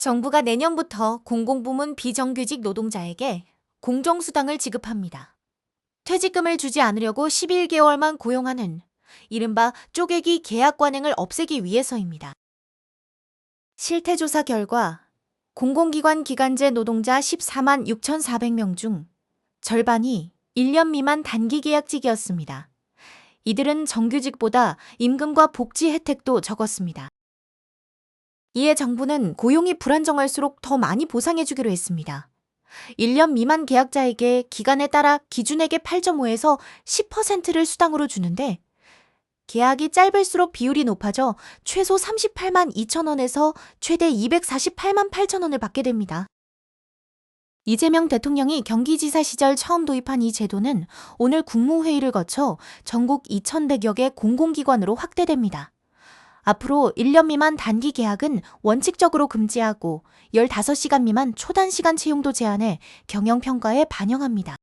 정부가 내년부터 공공부문 비정규직 노동자에게 공정수당을 지급합니다. 퇴직금을 주지 않으려고 11개월만 고용하는 이른바 쪼개기 계약 관행을 없애기 위해서입니다. 실태조사 결과 공공기관 기간제 노동자 14만 6,400명 중 절반이 1년 미만 단기계약직이었습니다. 이들은 정규직보다 임금과 복지 혜택도 적었습니다. 이에 정부는 고용이 불안정할수록 더 많이 보상해주기로 했습니다. 1년 미만 계약자에게 기간에 따라 기준액의 8.5에서 10%를 수당으로 주는데 계약이 짧을수록 비율이 높아져 최소 38만 2천 원에서 최대 248만 8천 원을 받게 됩니다. 이재명 대통령이 경기지사 시절 처음 도입한 이 제도는 오늘 국무회의를 거쳐 전국 2,100여 개 공공기관으로 확대됩니다. 앞으로 1년 미만 단기 계약은 원칙적으로 금지하고 15시간 미만 초단시간 채용도 제한해 경영평가에 반영합니다.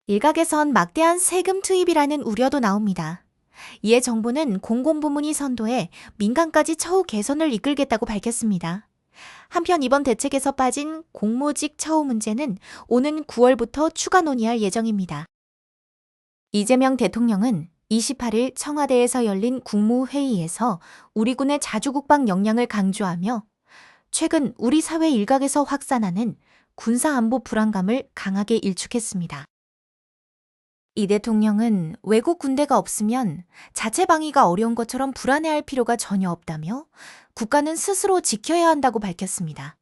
일각에선 막대한 세금 투입이라는 우려도 나옵니다. 이에 정부는 공공부문이 선도해 민간까지 처우 개선을 이끌겠다고 밝혔습니다. 한편 이번 대책에서 빠진 공무직 처우 문제는 오는 9월부터 추가 논의할 예정입니다. 이재명 대통령은 28일 청와대에서 열린 국무회의에서 우리 군의 자주국방 역량을 강조하며 최근 우리 사회 일각에서 확산하는 군사안보 불안감을 강하게 일축했습니다. 이 대통령은 외국 군대가 없으면 자체 방위가 어려운 것처럼 불안해할 필요가 전혀 없다며 국가는 스스로 지켜야 한다고 밝혔습니다.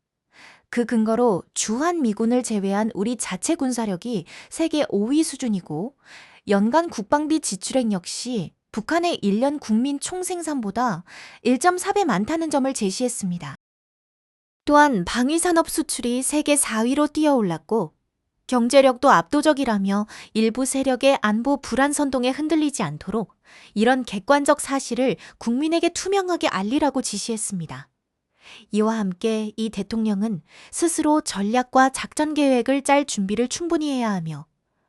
그 근거로 주한미군을 제외한 우리 자체 군사력이 세계 5위 수준이고 연간 국방비 지출액 역시 북한의 1년 국민 총생산보다 1.4배 많다는 점을 제시했습니다. 또한 방위산업 수출이 세계 4위로 뛰어올랐고 경제력도 압도적이라며 일부 세력의 안보 불안 선동에 흔들리지 않도록 이런 객관적 사실을 국민에게 투명하게 알리라고 지시했습니다. 이와 함께 이 대통령은 스스로 전략과 작전 계획을 짤 준비를 충분히 해야 하며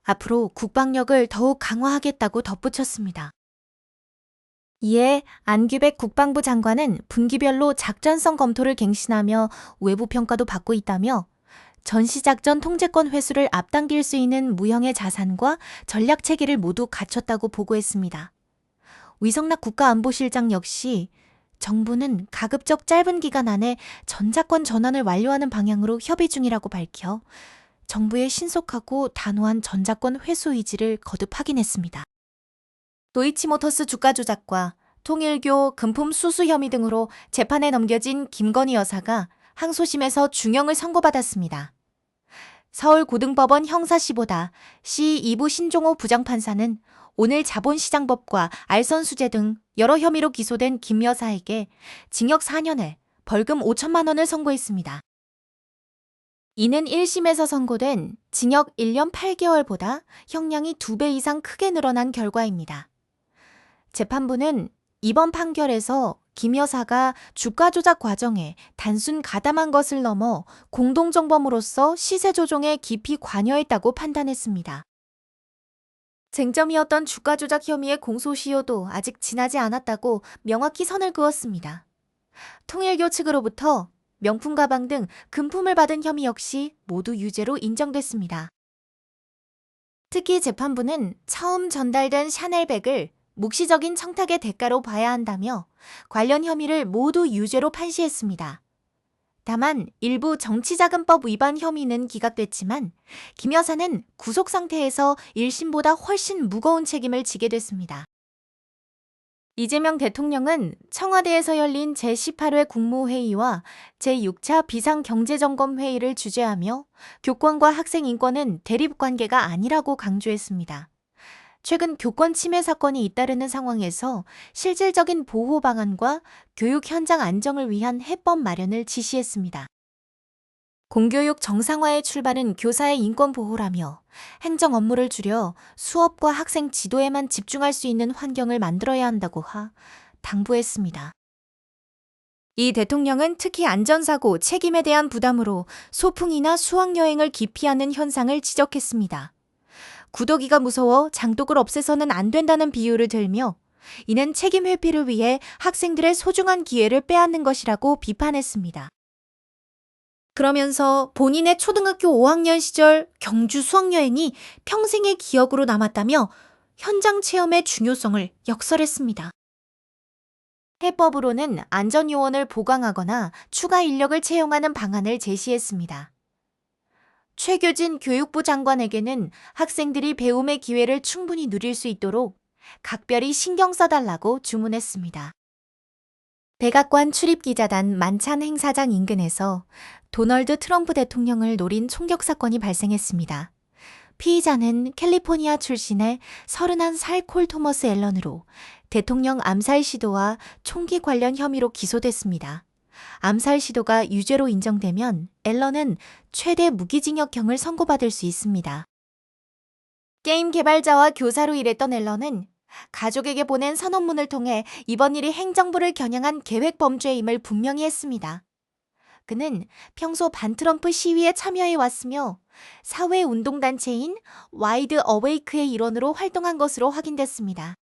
앞으로 국방력을 더욱 강화하겠다고 덧붙였습니다. 이에 안규백 국방부 장관은 분기별로 작전성 검토를 갱신하며 외부 평가도 받고 있다며 전시작전 통제권 회수를 앞당길 수 있는 무형의 자산과 전략 체계를 모두 갖췄다고 보고했습니다. 위성락 국가안보실장 역시 정부는 가급적 짧은 기간 안에 전자권 전환을 완료하는 방향으로 협의 중이라고 밝혀 정부의 신속하고 단호한 전자권 회수 의지를 거듭 확인했습니다. 도이치모터스 주가 조작과 통일교 금품 수수 혐의 등으로 재판에 넘겨진 김건희 여사가 항소심에서 중형을 선고받았습니다. 서울고등법원 형사시보다 시 2부 신종호 부장판사는 오늘 자본시장법과 알선수재 등 여러 혐의로 기소된 김 여사에게 징역 4년에 벌금 5천만 원을 선고했습니다. 이는 1심에서 선고된 징역 1년 8개월보다 형량이 2배 이상 크게 늘어난 결과입니다. 재판부는 이번 판결에서 김 여사가 주가 조작 과정에 단순 가담한 것을 넘어 공동정범으로서 시세 조종에 깊이 관여했다고 판단했습니다. 쟁점이었던 주가 조작 혐의의 공소시효도 아직 지나지 않았다고 명확히 선을 그었습니다. 통일교 측으로부터 명품 가방 등 금품을 받은 혐의 역시 모두 유죄로 인정됐습니다. 특히 재판부는 처음 전달된 샤넬백을 묵시적인 청탁의 대가로 봐야 한다며 관련 혐의를 모두 유죄로 판시했습니다. 다만 일부 정치자금법 위반 혐의는 기각됐지만 김 여사는 구속 상태에서 1심보다 훨씬 무거운 책임을 지게 됐습니다. 이재명 대통령은 청와대에서 열린 제18회 국무회의와 제6차 비상경제점검회의를 주재하며 교권과 학생 인권은 대립관계가 아니라고 강조했습니다. 최근 교권 침해 사건이 잇따르는 상황에서 실질적인 보호 방안과 교육 현장 안정을 위한 해법 마련을 지시했습니다. 공교육 정상화의 출발은 교사의 인권 보호라며 행정 업무를 줄여 수업과 학생 지도에만 집중할 수 있는 환경을 만들어야 한다고 당부했습니다. 이 대통령은 특히 안전사고 책임에 대한 부담으로 소풍이나 수학여행을 기피하는 현상을 지적했습니다. 구더기가 무서워 장독을 없애서는 안 된다는 비유를 들며 이는 책임 회피를 위해 학생들의 소중한 기회를 빼앗는 것이라고 비판했습니다. 그러면서 본인의 초등학교 5학년 시절 경주 수학여행이 평생의 기억으로 남았다며 현장 체험의 중요성을 역설했습니다. 해법으로는 안전요원을 보강하거나 추가 인력을 채용하는 방안을 제시했습니다. 최규진 교육부 장관에게는 학생들이 배움의 기회를 충분히 누릴 수 있도록 각별히 신경 써달라고 주문했습니다. 백악관 출입기자단 만찬 행사장 인근에서 도널드 트럼프 대통령을 노린 총격 사건이 발생했습니다. 피의자는 캘리포니아 출신의 31살 콜 토머스 앨런으로 대통령 암살 시도와 총기 관련 혐의로 기소됐습니다. 암살 시도가 유죄로 인정되면 앨런은 최대 무기징역형을 선고받을 수 있습니다. 게임 개발자와 교사로 일했던 앨런은 가족에게 보낸 선언문을 통해 이번 일이 행정부를 겨냥한 계획 범죄임을 분명히 했습니다. 그는 평소 반트럼프 시위에 참여해 왔으며 사회운동단체인 와이드 어웨이크의 일원으로 활동한 것으로 확인됐습니다.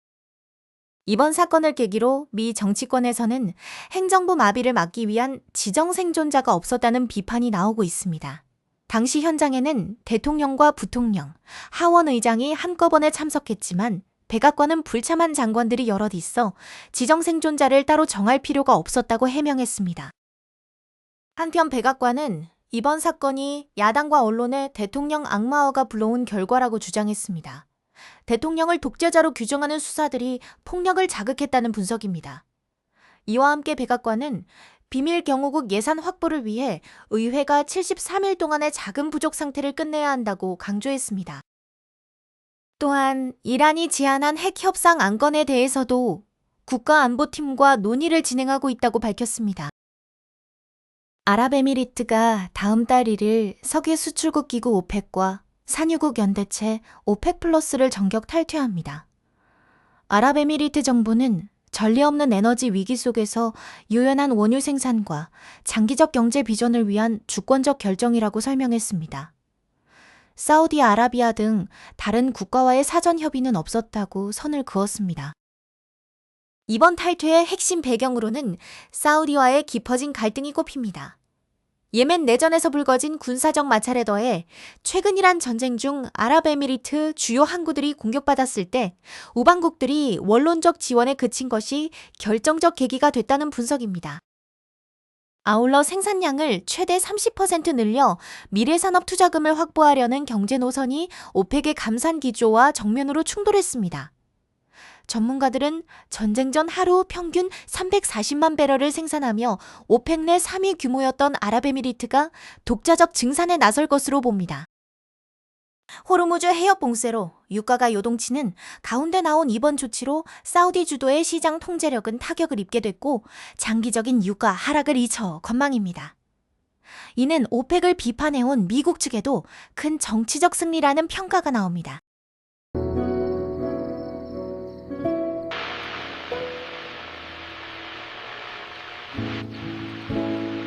이번 사건을 계기로 미 정치권에서는 행정부 마비를 막기 위한 지정 생존자가 없었다는 비판이 나오고 있습니다. 당시 현장에는 대통령과 부통령, 하원 의장이 한꺼번에 참석했지만 백악관은 불참한 장관들이 여럿 있어 지정 생존자를 따로 정할 필요가 없었다고 해명했습니다. 한편 백악관은 이번 사건이 야당과 언론의 대통령 악마화가 불러온 결과라고 주장했습니다. 대통령을 독재자로 규정하는 수사들이 폭력을 자극했다는 분석입니다. 이와 함께 백악관은 비밀 경호국 예산 확보를 위해 의회가 73일 동안의 자금 부족 상태를 끝내야 한다고 강조했습니다. 또한 이란이 제안한 핵 협상 안건에 대해서도 국가안보팀과 논의를 진행하고 있다고 밝혔습니다. 아랍에미리트가 다음 달 1일 석유 수출국 기구 오펙과 산유국 연대체 오펙 플러스를 전격 탈퇴합니다. 아랍에미리트 정부는 전례 없는 에너지 위기 속에서 유연한 원유 생산과 장기적 경제 비전을 위한 주권적 결정이라고 설명했습니다. 사우디아라비아 등 다른 국가와의 사전 협의는 없었다고 선을 그었습니다. 이번 탈퇴의 핵심 배경으로는 사우디와의 깊어진 갈등이 꼽힙니다. 예멘 내전에서 불거진 군사적 마찰에 더해 최근 이란 전쟁 중 아랍에미리트 주요 항구들이 공격받았을 때 우방국들이 원론적 지원에 그친 것이 결정적 계기가 됐다는 분석입니다. 아울러 생산량을 최대 30% 늘려 미래산업 투자금을 확보하려는 경제 노선이 오펙의 감산 기조와 정면으로 충돌했습니다. 전문가들은 전쟁 전 하루 평균 340만 배럴을 생산하며 오펙 내 3위 규모였던 아랍에미리트가 독자적 증산에 나설 것으로 봅니다. 호르무즈 해협 봉쇄로 유가가 요동치는 가운데 나온 이번 조치로 사우디 주도의 시장 통제력은 타격을 입게 됐고 장기적인 유가 하락을 이처 관망입니다. 이는 오펙을 비판해온 미국 측에도 큰 정치적 승리라는 평가가 나옵니다.